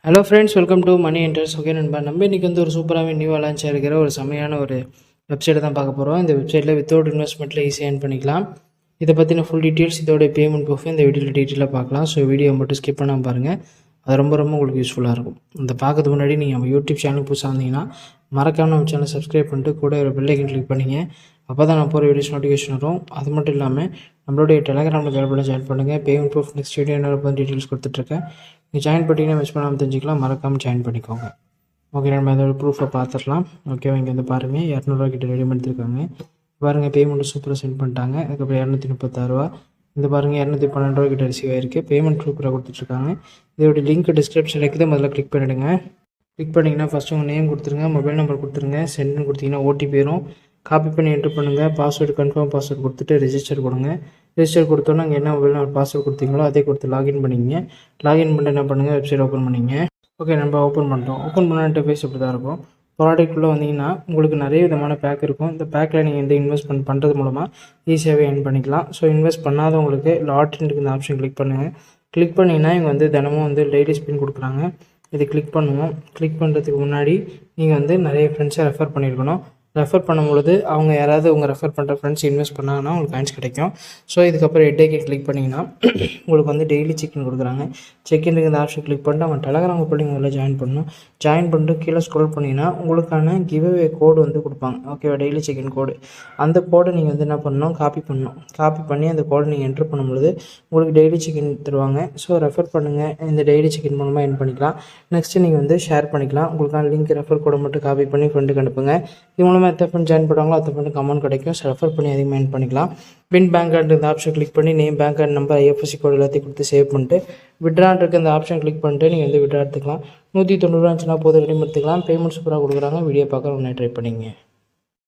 Hello friends, welcome to money interest. Okay நண்பா, நம்ம இன்றைக்கி வந்து ஒரு சூப்பராகவே நியூவாக லான்ச் ஆகிருக்கிற ஒரு செமையான ஒரு வெப்சைட்டை தான் பார்க்க போகிறோம். இந்த வெப்சைட்டில் வித்தவுட் இன்வெஸ்ட்மெண்ட்டில் ஈஸியாக ஏர்ன் பண்ணிக்கலாம். இதை பற்றின ஃபுல் டீட்டெயில்ஸ், இதோட பேமெண்ட் ப்ரூஃப் இந்த வீடியோவில் டீட்டெயிலாக பார்க்கலாம். ஸோ வீடியோ மட்டும் ஸ்கிப் பண்ணாமல் பாருங்கள், அது ரொம்ப உங்களுக்கு யூஸ்ஃபுல்லாக இருக்கும். இந்த பார்க்கறதுக்கு முன்னாடி நீங்கள் நம்ம யூடியூப் சேனலுக்கு புதுசாக இருந்தீங்கன்னா மறக்காமல் நம்ம சேனலை சப்ஸ்கிரைப் பண்ணிட்டு கூட ஒரு பெல் ஐக்கன் கிளிக் பண்ணிங்க. அப்போ தான் நான் போகிற வீடியோஸ் நோட்டிஃபிகேஷன் வரும். அது மட்டும் இல்லாமல் நம்மளுடைய டெலிகிராமில் ஜாயின் பண்ணுங்கள். பேமெண்ட் ப்ரூஃப் நெக்ஸ்ட் வீடியோ என்ன டீட்டெயில்ஸ் கொடுத்துட்ருக்கேன். நீங்கள் ஜாயின் பண்ணிங்கன்னா மிஸ் பண்ணாமல் தெரிஞ்சிக்கலாம். மறக்காமல் ஜாயின் பண்ணிக்கோங்க. ஓகே, நம்ம அதோட ப்ரூஃபை பார்த்துடலாம். ஓகேவா, இங்கே வந்து பாருங்கள், 200 கிட்ட ரெடி பண்ணியிருக்காங்க. பாருங்கள், பேமெண்ட்டு சூப்பராக சென்ட் பண்ணிட்டாங்க. அதுக்கப்புறம் 236 இந்த பாருங்கள் 212 கிட்ட ரிசீவ் ஆகிருக்கு. பேமெண்ட் சூப்பராக கொடுத்துட்ருக்காங்க. இதோட லிங்க் டிஸ்கிரிப்ஷன் இருக்குது, முதல்ல கிளிக் பண்ணிவிடுங்க. கிளிக் பண்ணிங்கன்னா ஃபஸ்ட்டு உங்கள் நேம் கொடுத்துருங்க, மொபைல் நம்பர் கொடுத்துருங்க. சென்ட்னு கொடுத்தீங்கன்னா ஓடிபி வரும். காப்பி பண்ணி என்ட்ரு பண்ணுங்கள். பாஸ்வேர்டு கன்ஃபார்ம் பாஸ்வேர்டு கொடுத்துட்டு ரெஜிஸ்டர் கொடுங்க. ரெஜிஸ்டர் கொடுத்தோன்னா அங்கே என்ன மொபைல் நம்பர் பாஸ்வேர்டு கொடுத்தீங்களோ அதே கொடுத்து லாகின் பண்ணிங்க. லாகின் பண்ணிட்டு என்ன பண்ணுங்கள், வெப்சைட் ஓப்பன் பண்ணிங்க. ஓகே, நம்ம ஓப்பன் பண்ணிட்டோம். ஓப்பன் பண்ண இன்டர்ஃபேஸ் இப்படி தான் இருக்கும். ப்ராடக்ட்டுள்ளே வந்தீங்கன்னா உங்களுக்கு நிறைய விதமான பேக் இருக்கும். இந்த பேக்கில் நீங்கள் எந்த இன்வெஸ்ட்மெண்ட் பண்ணுறது மூலமாக ஈஸியாகவே ஏர்ன் பண்ணிக்கலாம். ஸோ இன்வெஸ்ட் பண்ணாதவங்களுக்கு லாட்ரின்ட்டு இந்த ஆப்ஷன் கிளிக் பண்ணுங்கள். கிளிக் பண்ணிங்கன்னா இங்கே வந்து தினமும் வந்து டெய்லி ஸ்பின் கொடுக்குறாங்க. இது கிளிக் பண்ணுவோம். கிளிக் பண்ணுறதுக்கு முன்னாடி நீங்கள் வந்து நிறைய ஃப்ரெண்ட்ஸை ரெஃபர் பண்ணியிருக்கணும். ரெஃபர் பண்ணும்பொழுது அவங்க யாராவது உங்கள் ரெஃபர் பண்ணுற ஃப்ரெண்ட்ஸ் இன்வெஸ்ட் பண்ணாங்கன்னா உங்களுக்கு காயின்ஸ் கிடைக்கும். ஸோ இதுக்கப்புறம் ஹெட்டேக்கை கிளிக் பண்ணிங்கன்னா உங்களுக்கு வந்து டெய்லி செக்இன் கொடுக்குறாங்க. செக்இன் இந்த ஆப்ஷன் கிளிக் பண்ணிட்டு அவங்க டெலகிராம் குரூப்பில் நீங்கள் முதல்ல ஜாயின் பண்ணணும். ஜாயின் பண்ணிட்டு கீழே ஸ்க்ரோல் பண்ணிங்கன்னா உங்களுக்கான கிவ்அவே கோடு வந்து கொடுப்பாங்க. ஓகேவா, டெய்லி செக்இன் கோடு. அந்த கோடை நீங்கள் வந்து என்ன பண்ணணும், காப்பி பண்ணணும். காப்பி பண்ணி அந்த கோடை நீங்கள் என்ட்ரு பண்ணும்பொழுது உங்களுக்கு டெய்லி செக்இன் தருவாங்க. ஸோ ரெஃபர் பண்ணுங்கள். இந்த டெய்லி செக்இன் மூலமாக எர்ன் பண்ணிக்கலாம். நெக்ஸ்ட்டு நீங்கள் வந்து ஷேர் பண்ணிக்கலாம். உங்களுக்கான லிங்க் ரெஃபர் கோடை மட்டும் காப்பி பண்ணி ஃப்ரெண்டுக்கு அனுப்புங்க. இது மூலமாக எத்தனை ஃப்ரெண்ட் ஜாயின் பண்ணுறாங்களோ அத்தனை ஃப்ரெண்டு கமெண்ட் கிடைக்கும். ஸோ ரெஃபர் பண்ணி அதிகமாக ஏர்ன் பண்ணிக்கலாம். பின் பேங்க் அக்கௌண்ட் இந்த ஆப்ஷன் கிளிக் பண்ணி name, bank account number, IFSC code எல்லாத்தையும் கொடுத்து சேவ் பண்ணிட்டு விட்ரான் இருக்க இந்த ஆப்ஷன் கிளிக் பண்ணிட்டு நீங்கள் வந்து விட்ரா எடுத்துக்கலாம். 190 இருந்துச்சுன்னா போதும், ரெடி எடுத்துக்கலாம். பேமெண்ட் சூப்பராக கொடுக்குறாங்க. வீடியோ பார்க்க ஒன்றே ட்ரை பண்ணிங்க.